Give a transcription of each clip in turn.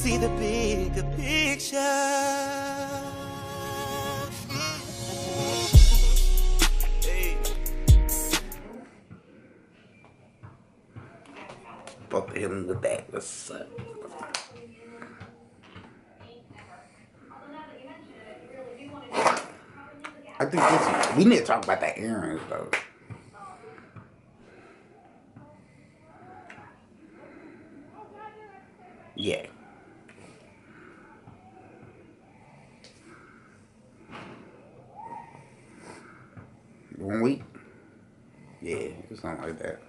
see the bigger picture. Fuck him with that. What's up? I think we need to talk about that earrings though. Yeah. 1 week? Yeah, something like that.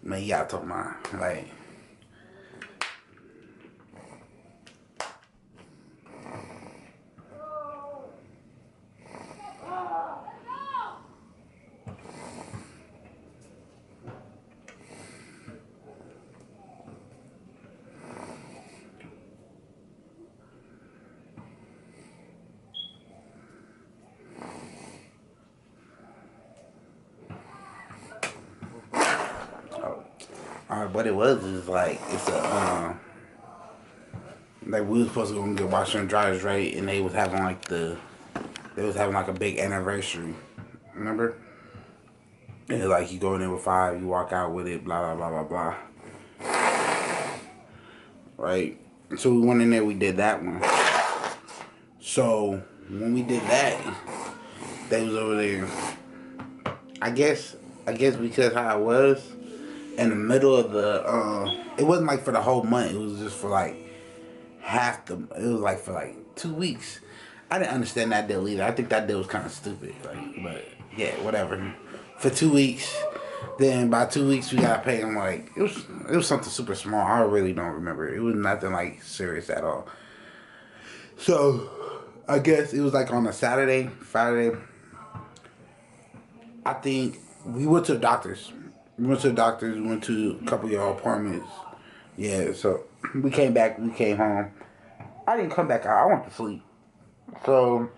Man, y'all talking about like. What it was is like it's a like we was supposed to go and get washer and dryers right, and they was having like a big anniversary, remember? And like you go in there with 5, you walk out with it, blah blah blah blah blah. Right. So we went in there, we did that one. So when we did that, they was over there. I guess because how it was. In the middle of the, it wasn't like for the whole month. It was just for like it was like for like 2 weeks. I didn't understand that deal either. I think that deal was kind of stupid. Like, but yeah, whatever. For 2 weeks, then by 2 weeks we gotta pay them like it was something super small. I really don't remember. It was nothing like serious at all. So I guess it was like on a Saturday, Friday. I think we went to the doctor's. We went to the doctors, we went to a couple of y'all apartments. Yeah, so we came back, we came home. I didn't come back out, I went to sleep. So,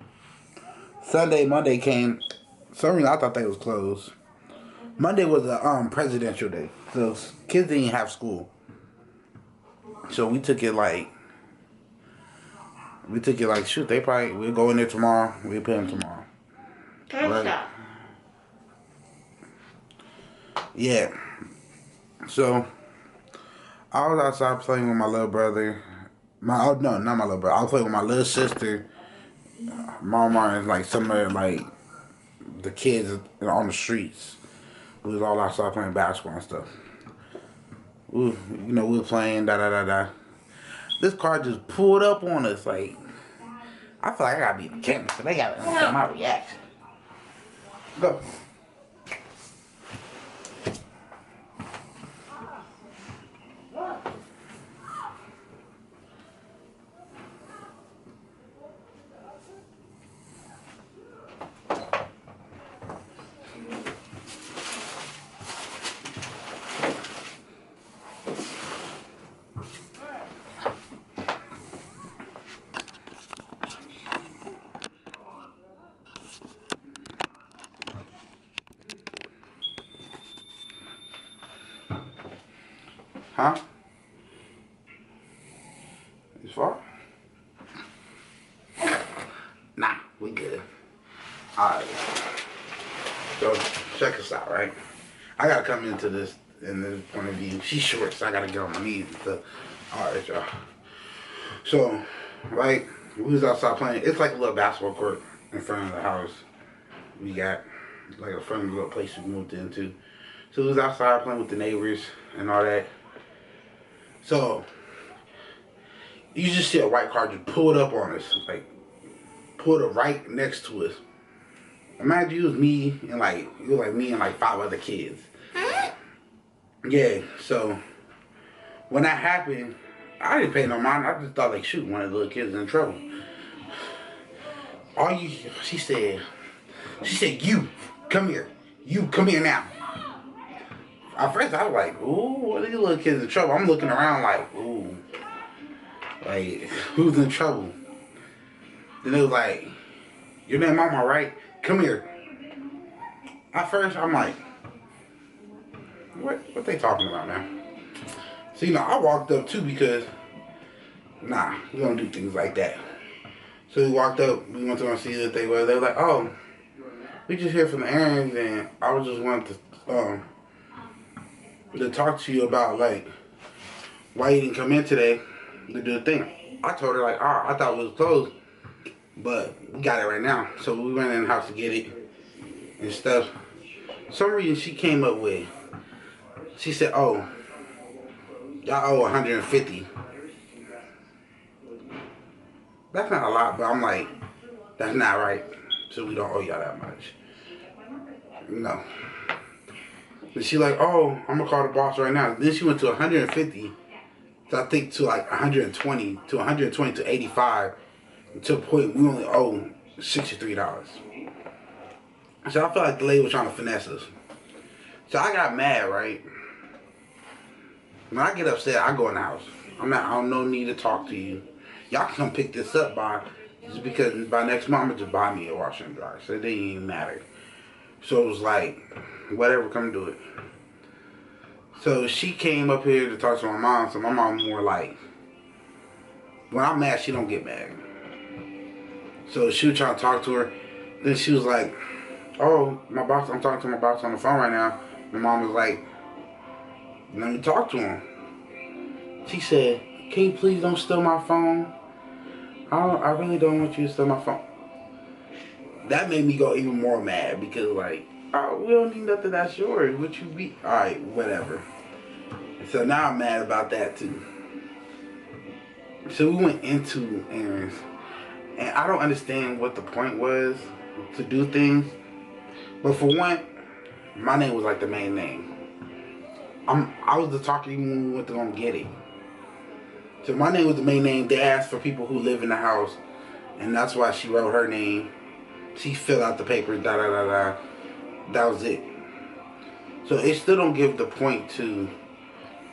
Monday came. For some reason I thought they was closed. Monday was a presidential day. So, kids didn't have school. So, we took it like, shoot, we'll go in there tomorrow, we'll pay them tomorrow. Right? Yeah. So, I was outside playing with my little brother. Not my little brother. I was playing with my little sister. Mama and like some of like the kids on the streets. We was all outside playing basketball and stuff. We were playing da da da da. This car just pulled up on us. Like, I feel like I gotta be the camera, so they gotta understand my reaction. Go. Huh? It's far? Nah, we good. Alright. So, check us out, right? I gotta come into this in this point of view. She's short, so I gotta get on my knees and stuff. Alright, y'all. So, right, we was outside playing. It's like a little basketball court in front of the house. We got like a front of the little place we moved into. So we was outside playing with the neighbors and all that. So, you just see a white car just pulled up on us. Like, pulled up right next to us. Imagine you was me and like 5 other kids. Yeah, so when that happened, I didn't pay no mind. I just thought like, shoot, one of the little kids in trouble. She said, you, come here. You, come here now. At first I was like, ooh, what are these little kids in trouble? I'm looking around like, ooh, like, who's in trouble? Then it was like, your name Mama, right? Come here. At first I'm like, what they talking about, man? So, I walked up too because, nah, we don't do things like that. So we walked up, we went to go see what they were. They were like, oh, we just here from the errands, and I was just wanting to talk to you about, like, why you didn't come in today to do the thing. I told her, like, oh, I thought it was closed, but we got it right now. So we went in the house to get it and stuff. For some reason she came up with, she said, oh, y'all owe 150. That's not a lot, but I'm like, that's not right. So we don't owe y'all that much. No. And she like, oh, I'm gonna call the boss right now. Then she went to 150. So I think to like 120 to 85, to a point we only owe $63. So I feel like the lady was trying to finesse us. So I got mad, right? When I get upset, I go in the house. I don't no need to talk to you. Y'all can come pick this up just because by next month I'm gonna just buy me a washer and dryer. So it didn't even matter. So it was like, whatever, come do it. So she came up here to talk to my mom. So my mom more like, when I'm mad, she don't get mad. So she was trying to talk to her. Then she was like, oh, my boss, I'm talking to my boss on the phone right now. My mom was like, let me talk to him. She said, can you please don't steal my phone? I really don't want you to steal my phone. That made me go even more mad because, like, oh, we don't need nothing that's yours. What you be? Alright, whatever. So now I'm mad about that too. So we went into errands. And I don't understand what the point was to do things. But for one, my name was like the main name. I was the talker even when we went to go get it. So my name was the main name. They asked for people who live in the house. And that's why she wrote her name. She filled out the paper, da-da-da-da. That was it. So it still don't give the point to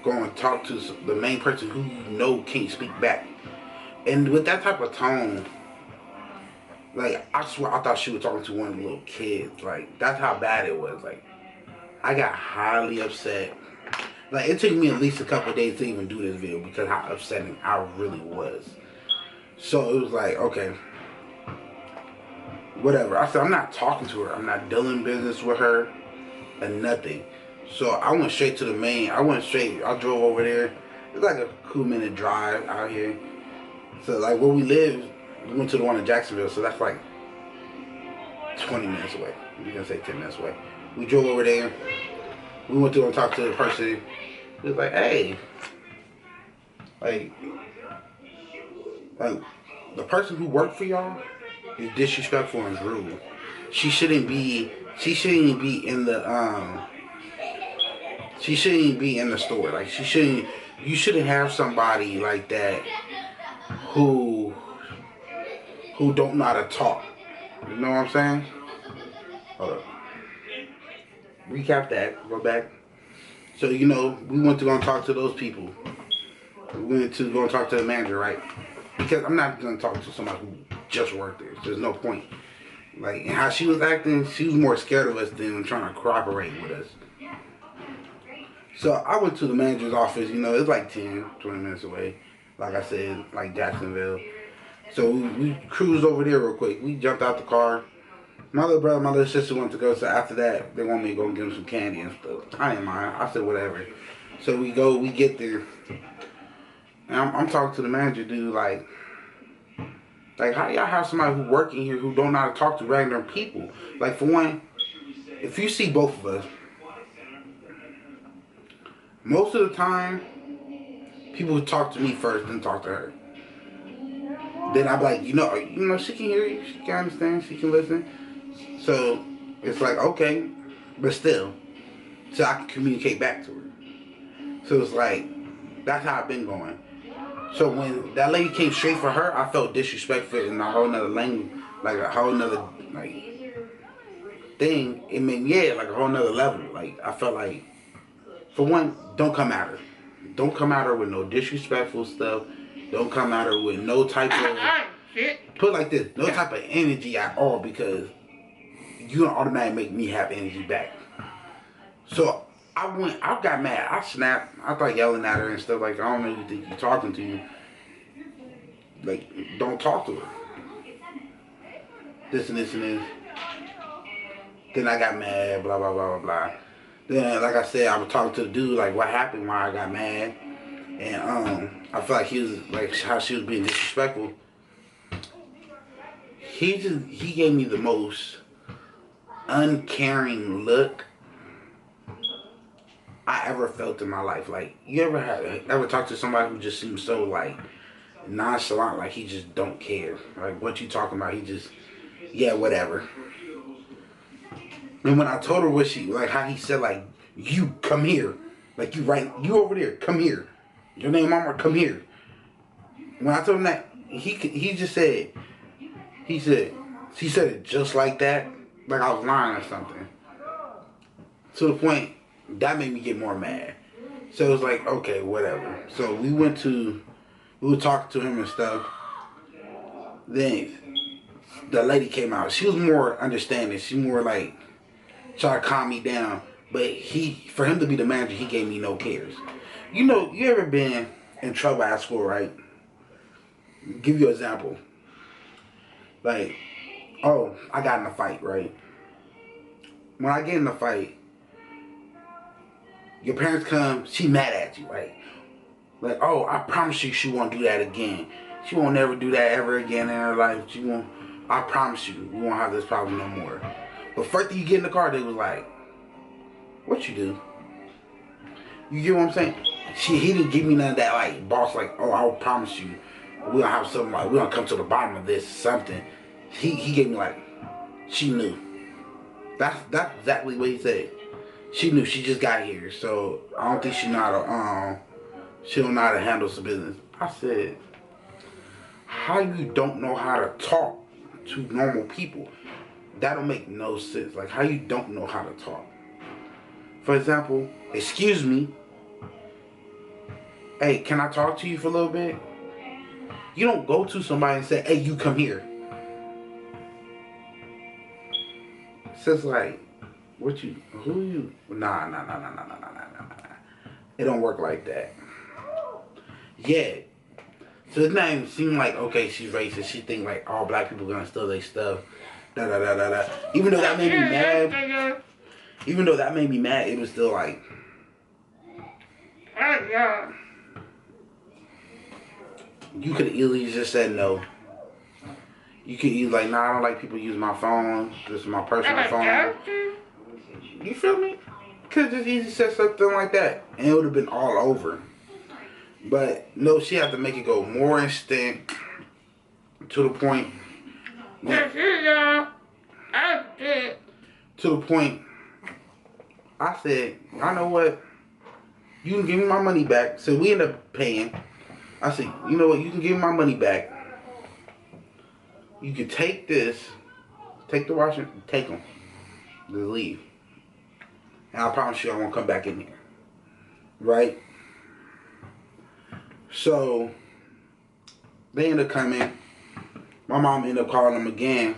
go and talk to the main person who you know can't speak back. And with that type of tone, like, I swear I thought she was talking to one of the little kids. Like, that's how bad it was. Like, I got highly upset. Like, it took me at least a couple of days to even do this video because how upsetting I really was. So it was like, okay, whatever. I said, I'm not talking to her. I'm not dealing business with her and nothing. So I went straight to the main. I drove over there. It's like a 2-minute drive out here. So, like, where we live, we went to the one in Jacksonville. So that's like 20 minutes away. You're going to say 10 minutes away. We drove over there. We went to go talk to the person. He was like, hey. Like, the person who worked for y'all is disrespectful and rude. She shouldn't be in the store. Like, you shouldn't have somebody like that who don't know how to talk. You know what I'm saying? Hold up. Recap that. Go back. So, we went to go and talk to those people. We went to go and talk to the manager, right? Because I'm not going to talk to somebody who just worked there. There's no point. Like, and how she was acting, she was more scared of us than trying to cooperate with us. So I went to the manager's office. It's like 10, 20 minutes away. Like I said, like Jacksonville. So we cruised over there real quick. We jumped out the car. My little brother, my little sister went to go. So after that, they want me to go and give them some candy and stuff. I didn't mind. I said whatever. So we get there. And I'm talking to the manager, dude, like how y'all have somebody who working here who don't know how to talk to regular people? Like, for one, if you see both of us, most of the time, people would talk to me first, then talk to her. Then I'm like, she can hear you, she can understand, she can listen. So it's like, okay, but still, so I can communicate back to her. So it's like, that's how I've been going. So when that lady came straight for her, I felt disrespectful in a whole nother language, like a whole nother thing. I mean, yeah, like a whole nother level. Like, I felt like, for one, don't come at her. Don't come at her with no disrespectful stuff. Don't come at her with no type of, put it like this, no type of energy at all, because you don't automatically make me have energy back. So I got mad. I snapped. I started yelling at her and stuff like, I don't know who you think you're talking to. Like, don't talk to her. This and this and this. Then I got mad, blah, blah, blah, blah, blah. Then, like I said, I was talking to the dude, like, what happened, why I got mad. And, I feel like he was, like, how she was being disrespectful. He gave me the most uncaring look I ever felt in my life. Like, you ever talk to somebody who just seems so, like, nonchalant, like he just don't care. Like, what you talking about, he just, yeah, whatever. And when I told her what like how he said, like, you come here. Like, you over there, come here. Your name, mama, come here. When I told him that, he just said, he said it just like that. Like I was lying or something. To the point, that made me get more mad. So it was like, okay, whatever. So we were talking to him and stuff. Then the lady came out. She was more understanding. She more like, try to calm me down. But for him to be the manager, he gave me no cares. You know, you ever been in trouble at school, right? Give you an example. Like, oh, I got in a fight, right? When I get in a fight, your parents come, she mad at you, right? Like, oh, I promise you she won't do that again. She won't never do that ever again in her life. I promise you, we won't have this problem no more. But first thing you get in the car, they was like, what you do? You get what I'm saying? He didn't give me none of that, like, boss, like, oh, I will promise you, we're gonna have something, like, we're gonna come to the bottom of this, something. He gave me, like, she knew. That's exactly what he said. She knew, she just got here, so I don't think she don't know how to handle some business. I said, how you don't know how to talk to normal people? That don't make no sense. Like, how you don't know how to talk? For example, excuse me. Hey, can I talk to you for a little bit? You don't go to somebody and say, hey, you come here. It's just like, nah. It don't work like that. Yeah. So it's not even seem like, okay, she's racist. She think like all black people gonna steal their stuff. Even though that made me mad, it was still like, you could easily just said no. You could easily like, nah, I don't like people use my phone. This is my personal phone. You feel me? Could just easily said something like that, and it would have been all over. But no, she had to make it go more instant to the point. To the point, I said, I know what? You can give me my money back. So we end up paying. I said, you know what? You can give me my money back. You can take this, take the washer, take them, just leave. And I promise you I won't come back in here. Right? So, they ended up coming. My mom ended up calling them again.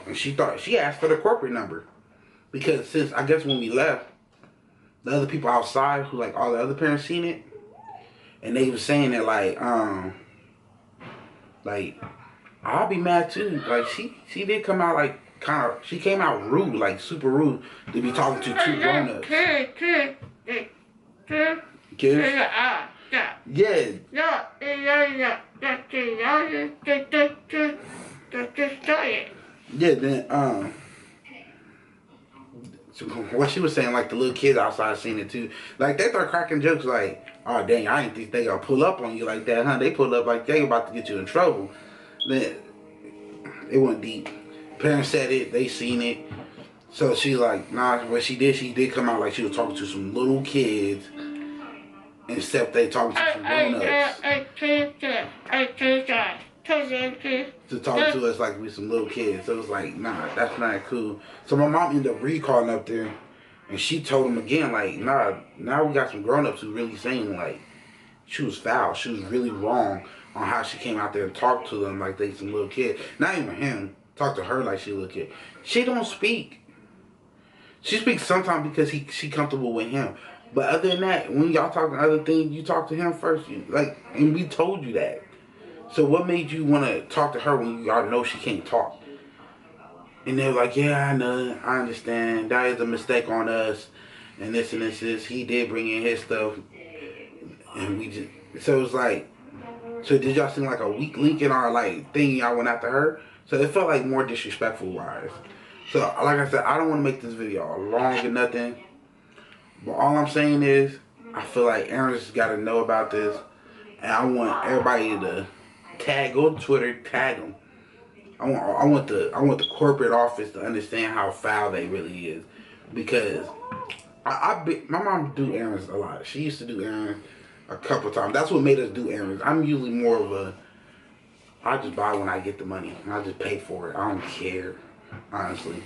And she asked for the corporate number. Because since, I guess when we left, the other people outside, who like all the other parents seen it. And they was saying that like, I'll be mad too. Like, she did come out like, she came out rude, like super rude, to be talking to two grown-ups. Kids? Yeah. Yeah, then, so what she was saying, like, the little kids outside seen it too. Like, they start cracking jokes like, oh, dang, I didn't think they gonna pull up on you like that, huh? They pulled up like they about to get you in trouble. Then, it went deep. Parents said it, they seen it. So she's like, nah, what she did come out like she was talking to some little kids. Except they talking to some grown-ups. To talk to us like we some little kids. So it was like, nah, that's not cool. So my mom ended up recalling up there. And she told him again, like, nah, now we got some grown-ups who really saying, like, she was foul. She was really wrong on how she came out there and talked to them like they some little kid. Not even him. Talk to her like she a little kid. She don't speak. She speaks sometimes because she comfortable with him. But other than that, when y'all talking other things, you talk to him first. And we told you that. So what made you want to talk to her when you already know she can't talk? And they're like, yeah, I know, I understand. That is a mistake on us. And this and this is. He did bring in his stuff. And we just, so it's like, so did y'all seem like a weak link in our like thing y'all went after her? So it felt like more disrespectful wise. So like I said, I don't want to make this video long or nothing. But all I'm saying is, I feel like Aaron's got to know about this. And I want everybody to go to Twitter, tag them. I want the corporate office to understand how foul they really is, because my mom do errands a lot. She used to do errands a couple times. That's what made us do errands. I'm usually more of a, I just buy when I get the money and I just pay for it. I don't care, honestly.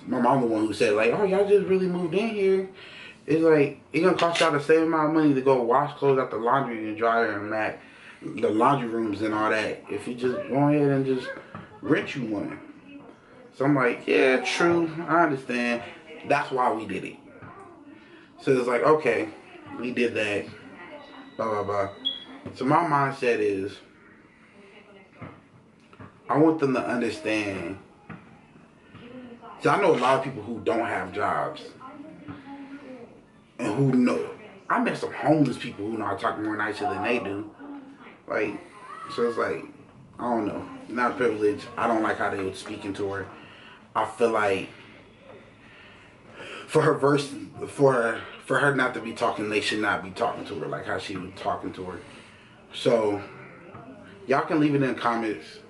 My mom the one who said like, oh, y'all just really moved in here. It's like, it's gonna cost y'all the same amount of money to go wash clothes out the laundry and dryer and the laundry rooms and all that, if you just go ahead and just rent you one. So I'm like, yeah, true, I understand. That's why we did it. So it's like, okay, we did that, blah, blah, blah. So my mindset is, I want them to understand. So I know a lot of people who don't have jobs. And who know. I met some homeless people who know how to talk more nicer than they do. Like, so it's like, I don't know. Not privilege. I don't like how they were speaking to her. I feel like for her not to be talking, they should not be talking to her like how she was talking to her. So y'all can leave it in the comments.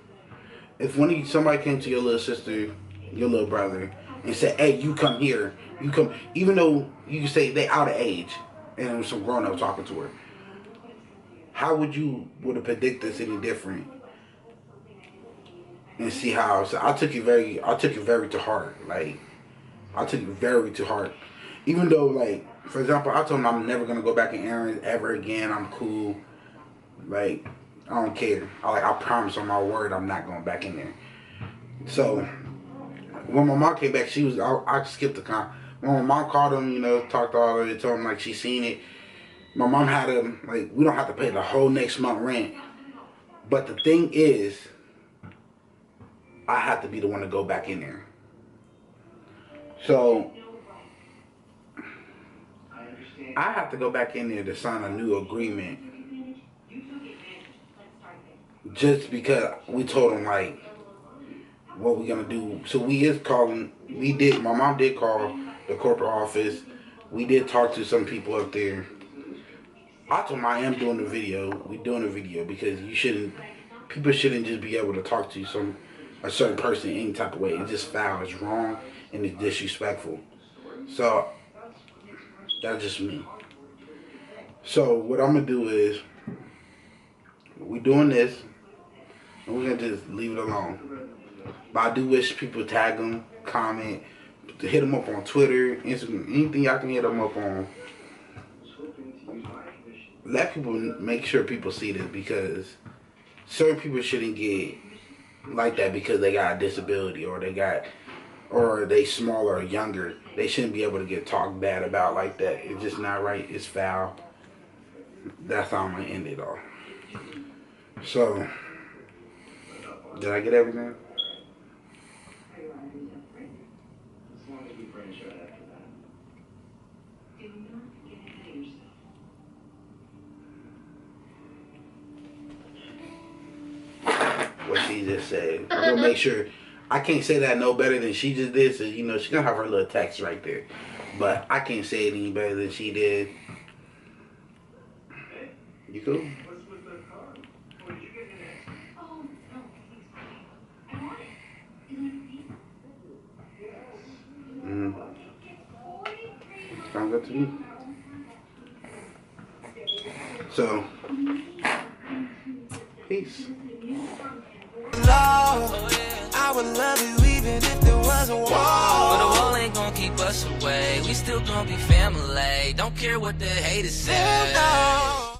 If somebody came to your little sister, your little brother, and said, hey, you come here, you come, even though you can say they out of age and there was some grown up talking to her, how would have predicted this any different? And see how, so I took it very to heart. Like, I took it very to heart. Even though, like, for example, I told him I'm never gonna go back in errands ever again. I'm cool. Like, I don't care. I promise on my word I'm not going back in there. So when my mom came back, I skipped the con. When my mom called him, talked to all of it, told him like she seen it. My mom had him, like, we don't have to pay the whole next month rent. But the thing is, I have to be the one to go back in there. So I have to go back in there to sign a new agreement. Just because we told them like what we gonna do. So my mom did call the corporate office. We did talk to some people up there. I told them I am doing the video. We doing a video because people shouldn't just be able to talk to a certain person any type of way. It's just foul, it's wrong, and it's disrespectful. So that's just me. So what I'm gonna do is, we doing this, and we're gonna just leave it alone. But I do wish people tag them, comment, hit them up on Twitter, Instagram, anything y'all can hit them up on. Let people, make sure people see this, because certain people shouldn't get like that because they got a disability or they smaller or younger. They shouldn't be able to get talked bad about like that. It's just not right. It's foul. That's how I'm gonna end it all. So, did I get everything? What she just said. I'm gonna make sure. I can't say that no better than she just did. So she's gonna have her little text right there. But I can't say it any better than she did. You cool? Sounds good to me. So, peace. I would love you even if there was a wall. But the wall ain't gonna keep us away. We still gonna be family. Don't care what the haters say.